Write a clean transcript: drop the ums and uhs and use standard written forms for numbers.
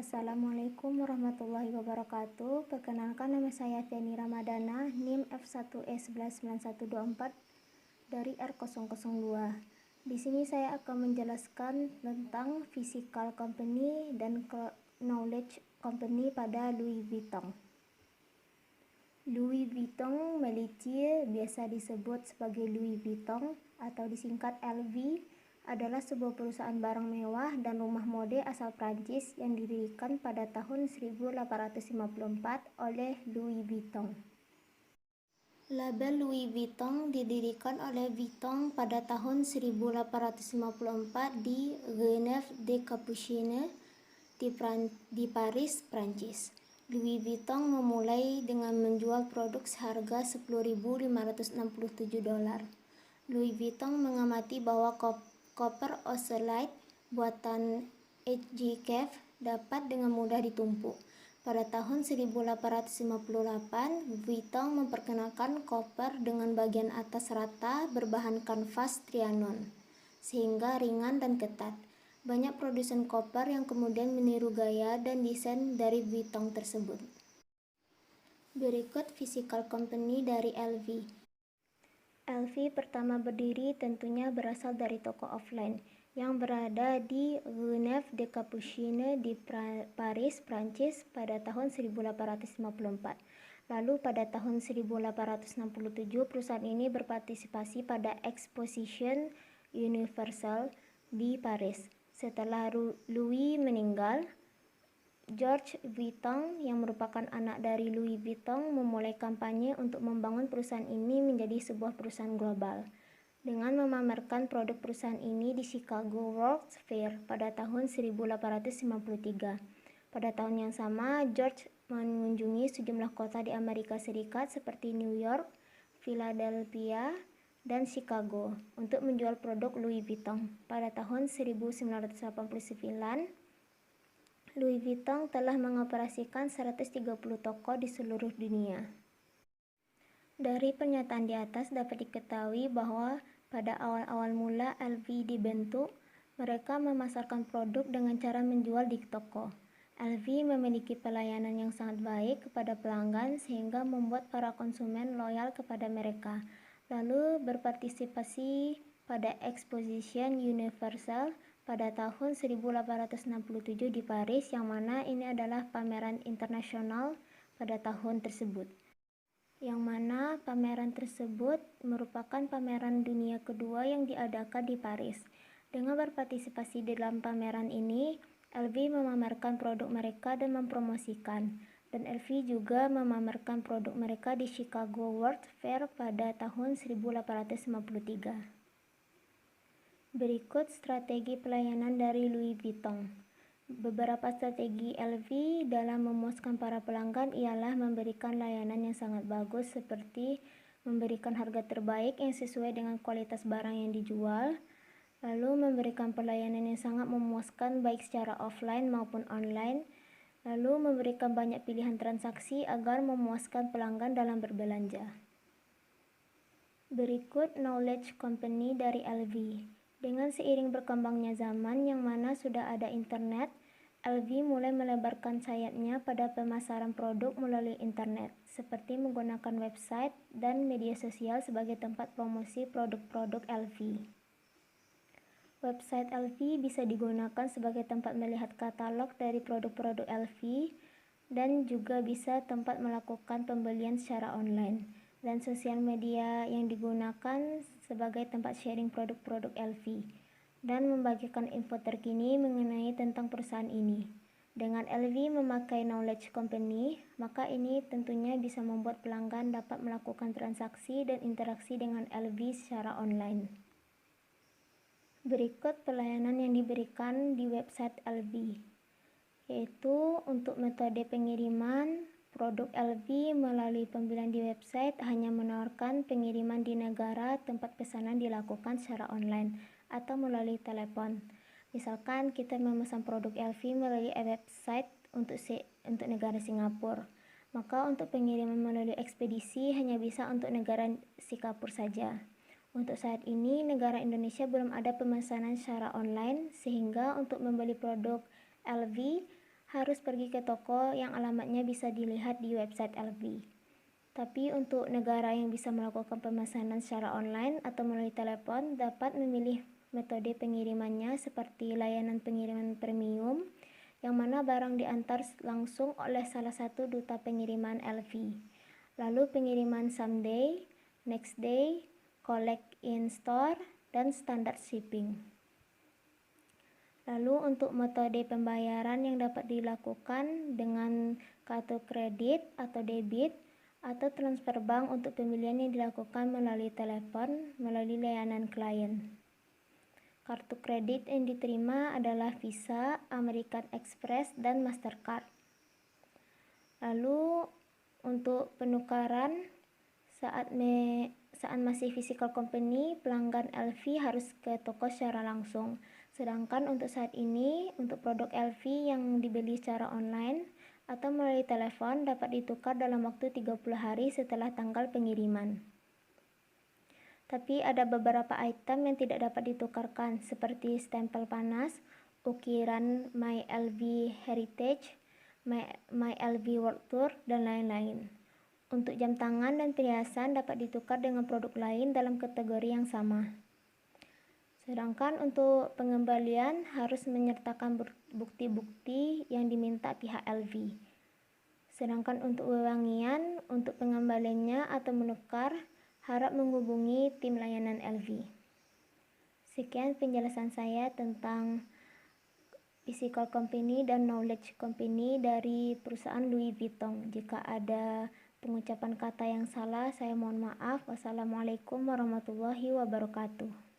Assalamualaikum warahmatullahi wabarakatuh. Perkenalkan, nama saya Tiani Ramadana, NIM F1E119124 dari R002. Di sini saya akan menjelaskan tentang physical company dan knowledge company pada Louis Vuitton. Louis Vuitton Melitier, biasa disebut sebagai Louis Vuitton atau disingkat LV, adalah sebuah perusahaan barang mewah dan rumah mode asal Prancis yang didirikan pada tahun 1854 oleh Louis Vuitton. Label Louis Vuitton didirikan oleh Vuitton pada tahun 1854 di Genève-des-Capucines di Paris, Prancis. Louis Vuitton memulai dengan menjual produk seharga $10.567. Louis Vuitton mengamati bahwa koper Ocelite buatan H.G. Cave dapat dengan mudah ditumpuk. Pada tahun 1858, Vuitton memperkenalkan koper dengan bagian atas rata berbahan kanvas Trianon, sehingga ringan dan ketat. Banyak produsen koper yang kemudian meniru gaya dan desain dari Vuitton tersebut. Berikut physical company dari LV. LV pertama berdiri tentunya berasal dari toko offline yang berada di Genève-des-Capucines di Paris, Prancis pada tahun 1854. Lalu pada tahun 1867 perusahaan ini berpartisipasi pada Exposition Universelle di Paris. Setelah Louis meninggal, George Vuitton yang merupakan anak dari Louis Vuitton memulai kampanye untuk membangun perusahaan ini menjadi sebuah perusahaan global dengan memamerkan produk perusahaan ini di Chicago World's Fair pada tahun 1853. Pada tahun yang sama, George mengunjungi sejumlah kota di Amerika Serikat seperti New York, Philadelphia, dan Chicago untuk menjual produk Louis Vuitton. Pada tahun 1989, Louis Vuitton telah mengoperasikan 130 toko di seluruh dunia. Dari pernyataan di atas dapat diketahui bahwa pada awal-awal mula LV dibentuk, mereka memasarkan produk dengan cara menjual di toko. LV memiliki pelayanan yang sangat baik kepada pelanggan sehingga membuat para konsumen loyal kepada mereka. Lalu berpartisipasi pada Exposition Universelle pada tahun 1867 di Paris, yang mana ini adalah pameran internasional pada tahun tersebut. Yang mana pameran tersebut merupakan pameran dunia kedua yang diadakan di Paris. Dengan berpartisipasi di dalam pameran ini, LV memamerkan produk mereka dan mempromosikan. Dan LV juga memamerkan produk mereka di Chicago World's Fair pada tahun 1853. Berikut strategi pelayanan dari Louis Vuitton. Beberapa strategi LV dalam memuaskan para pelanggan ialah memberikan layanan yang sangat bagus seperti memberikan harga terbaik yang sesuai dengan kualitas barang yang dijual, lalu memberikan pelayanan yang sangat memuaskan baik secara offline maupun online, lalu memberikan banyak pilihan transaksi agar memuaskan pelanggan dalam berbelanja. Berikut knowledge company dari LV. Dengan seiring berkembangnya zaman yang mana sudah ada internet, LV mulai melebarkan sayapnya pada pemasaran produk melalui internet, seperti menggunakan website dan media sosial sebagai tempat promosi produk-produk LV. Website LV bisa digunakan sebagai tempat melihat katalog dari produk-produk LV dan juga bisa tempat melakukan pembelian secara online. Dan sosial media yang digunakan sebagai tempat sharing produk-produk LV dan membagikan info terkini mengenai tentang perusahaan ini. Dengan LV memakai knowledge company, maka ini tentunya bisa membuat pelanggan dapat melakukan transaksi dan interaksi dengan LV secara online. Berikut pelayanan yang diberikan di website LV, yaitu untuk metode pengiriman. Produk LV melalui pembelian di website hanya menawarkan pengiriman di negara tempat pesanan dilakukan secara online atau melalui telepon. Misalkan kita memesan produk LV melalui website untuk negara Singapura, maka untuk pengiriman melalui ekspedisi hanya bisa untuk negara Singapura saja. Untuk saat ini negara Indonesia belum ada pemesanan secara online, sehingga untuk membeli produk LV harus pergi ke toko yang alamatnya bisa dilihat di website LV. Tapi untuk negara yang bisa melakukan pemesanan secara online atau melalui telepon dapat memilih metode pengirimannya seperti layanan pengiriman premium, yang mana barang diantar langsung oleh salah satu duta pengiriman LV. Lalu pengiriman someday, next day, collect in store, dan standard shipping. Lalu untuk metode pembayaran yang dapat dilakukan dengan kartu kredit atau debit atau transfer bank untuk pembelian yang dilakukan melalui telepon melalui layanan klien. Kartu kredit yang diterima adalah Visa, American Express, dan Mastercard. Lalu untuk penukaran saat masih physical company, pelanggan LV harus ke toko secara langsung. Sedangkan untuk saat ini, untuk produk LV yang dibeli secara online atau melalui telepon dapat ditukar dalam waktu 30 hari setelah tanggal pengiriman. Tapi ada beberapa item yang tidak dapat ditukarkan seperti stempel panas, ukiran My LV Heritage, My LV World Tour, dan lain-lain. Untuk jam tangan dan perhiasan dapat ditukar dengan produk lain dalam kategori yang sama. Sedangkan untuk pengembalian harus menyertakan bukti-bukti yang diminta pihak LV. Sedangkan untuk wewangian, untuk pengembaliannya atau menukar, harap menghubungi tim layanan LV. Sekian penjelasan saya tentang physical company dan knowledge company dari perusahaan Louis Vuitton. Jika ada pengucapan kata yang salah, saya mohon maaf. Wassalamualaikum warahmatullahi wabarakatuh.